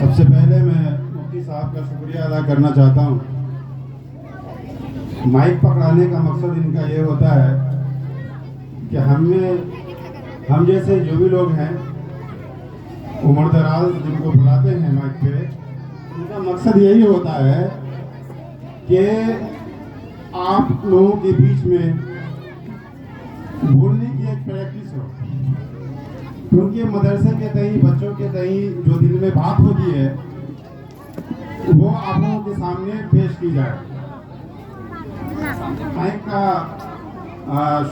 سب سے پہلے میں مفتی صاحب کا شکریہ ادا کرنا چاہتا ہوں. مائک پکڑانے کا مقصد ان کا یہ ہوتا ہے کہ ہم جیسے جو بھی لوگ ہیں عمر دراز جن کو بلاتے ہیں مائک پہ، ان کا مقصد یہی ہوتا ہے کہ آپ لوگوں کے بیچ میں بولنے کی ایک پریکٹس ہو، کیونکہ مدرسے کے تئیں بچوں کے تئیں جو دل میں بات ہوتی ہے وہ آپ لوگوں کے سامنے پیش کی جائے. مائک کا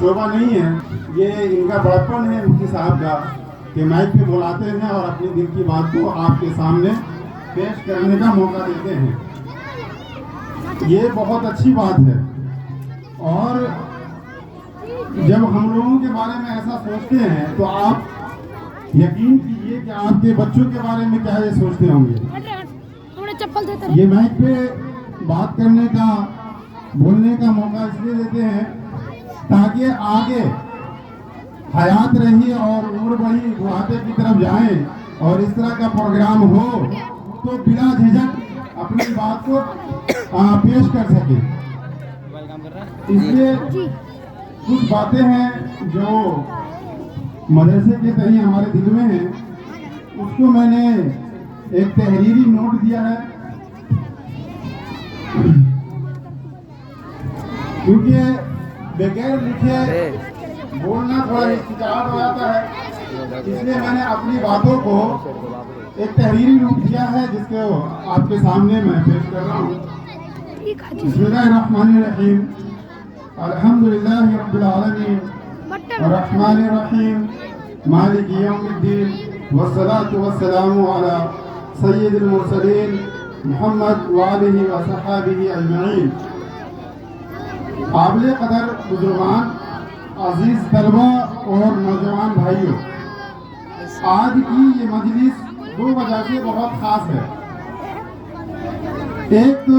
شعبہ نہیں ہے، یہ ان کا بڑپن ہے مفتی صاحب کا کہ مائک پہ بلاتے ہیں اور اپنی دل کی بات کو آپ کے سامنے پیش کرنے کا موقع دیتے ہیں. یہ بہت اچھی بات ہے. اور جب ہم لوگوں کے بارے میں ایسا سوچتے ہیں تو آپ یقین کیجئے کہ آپ کے بچوں کے بارے میں کیا یہ سوچتے ہوں گے. یہ مائک پہ بات کرنے کا، بولنے کا موقع اس لیے دیتے ہیں تاکہ آگے حیات رہی اور عمر بڑھی بڑھاپے کی طرف جائیں اور اس طرح کا پروگرام ہو تو بلا جھجک اپنی بات کو پیش کر سکے. اس لیے کچھ باتیں ہیں جو مدرسے کے تئیں ہمارے دل میں ہیں، اس کو میں نے ایک تحریری نوٹ دیا ہے، کیونکہ بغیر لکھے بولنا تھوڑا ہچکچاہٹ ہو جاتا ہے، اس لیے میں نے اپنی باتوں کو ایک تحریری نوٹ دیا ہے جس کو آپ کے سامنے میں پیش کر رہا ہوں. بسم اللہ الرحمن الرحیم. الحمدللہ رب العالمین الرحمن الرحیم مالک یوم الدین والصلاة والسلام علی سید المرسلین محمد وآلہ وصحابہ اجمعین. قابل قدر بزرگان، عزیز طلبہ اور نوجوان بھائیوں، آج کی یہ مجلس دو وجہ سے بہت خاص ہے. ایک تو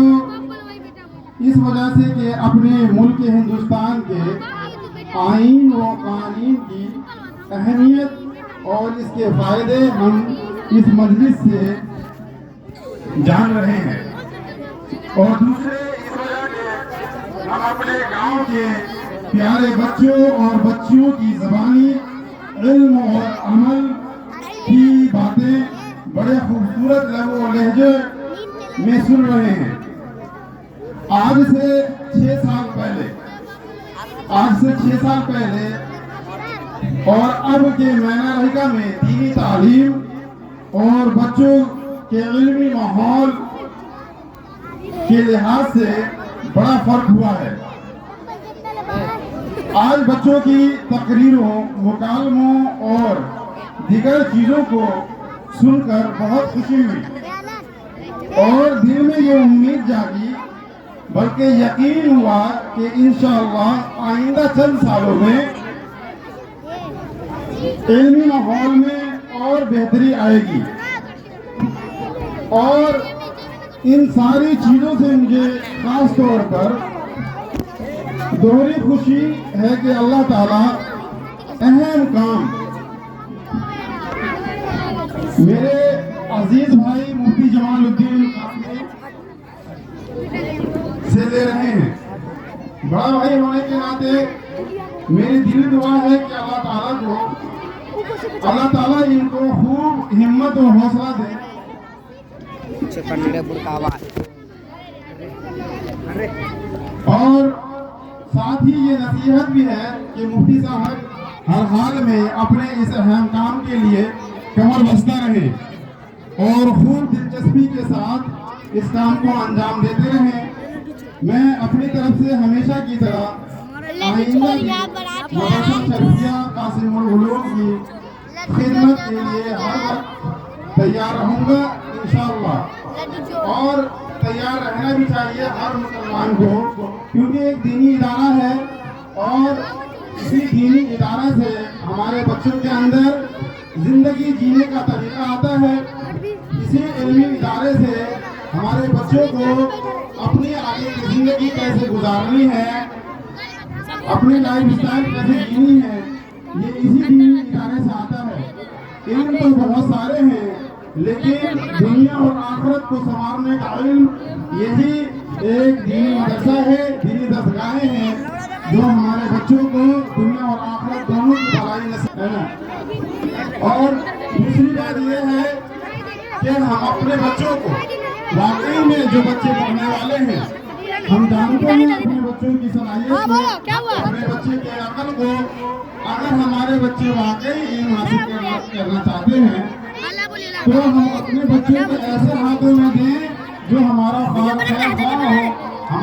اس وجہ سے کہ اپنے ملک ہندوستان کے آئین و قوانین کی اہمیت اور اس کے فائدے ہم اس مجلس سے جان رہے ہیں، اور دوسرے اس وجہ کہ ہم اپنے گاؤں کے پیارے بچوں اور بچیوں کی زبانی علم اور عمل کی باتیں بڑے خوبصورت لہجے و لہجے میں سن رہے ہیں. آج سے 6 سال پہلے اور اب کے مینا رہیکا میں دینی تعلیم اور بچوں کے علمی ماحول کے لحاظ سے بڑا فرق ہوا ہے. آج بچوں کی تقریروں، مکالموں اور دیگر چیزوں کو سن کر بہت خوشی ہوئی اور دل میں یہ امید جاگی، بلکہ یقین ہوا کہ انشاءاللہ آئندہ چند سالوں میں علمی ماحول میں اور بہتری آئے گی. اور ان ساری چیزوں سے مجھے خاص طور پر دوہری خوشی ہے کہ اللہ تعالیٰ اہم کام میرے عزیز بھائی مفتی جمال الدین سے لے رہے ہیں. بڑا بھائی ہونے کے ناطے میری دلی دعا ہے کہ اللہ تعالیٰ ان کو خوب ہمت و حوصلہ دے. اور ساتھ ہی یہ نصیحت بھی ہے کہ مفتی صاحب ہر حال میں اپنے اس اہم کام کے لیے کمر بستہ رہیں اور خوب دلچسپی کے ساتھ اس کام کو انجام دیتے رہیں. میں اپنی طرف سے ہمیشہ کی طرح آئندہ مدرسہ شریفیہ قاسم العلوم کی خدمت کے لیے ہر وقت تیار رہوں گا انشاءاللہ. اور تیار رہنا بھی چاہیے ہر مسلمان کو، کیونکہ ایک دینی ادارہ ہے اور اسی دینی ادارہ سے ہمارے بچوں کے اندر زندگی جینے کا طریقہ آتا ہے. اسی علمی ادارے سے ہمارے بچوں کو اپنی آگے کی زندگی کیسے گزارنی ہے، اپنی لائف اسٹائل کیسے جینی ہے، یہ اسی دینی ادارے سے آتا ہے. علم تو بہت سارے ہیں لیکن دنیا اور آخرت کو سنوارنے کا علم یہی ایک دینی مدرسہ ہے، دینی درسگاہیں ہیں جو ہمارے بچوں کو دنیا اور آخرت دونوں کی بھلائی نصیب ہے نا۔ اور دوسری بات یہ ہے کہ ہم اپنے بچوں کو واقعی میں جو بچے پڑھنے والے ہیں، ہم جانتے ہیں اپنے بچوں کی صلاحیت کو، اپنے بچے کے عقل کو، اگر ہمارے بچے واقعی علم حاصل کرنا چاہتے ہیں تو ہم اپنے بچوں کو ایسے ہاتھوں میں دیں جو ہمارا خواہ ہو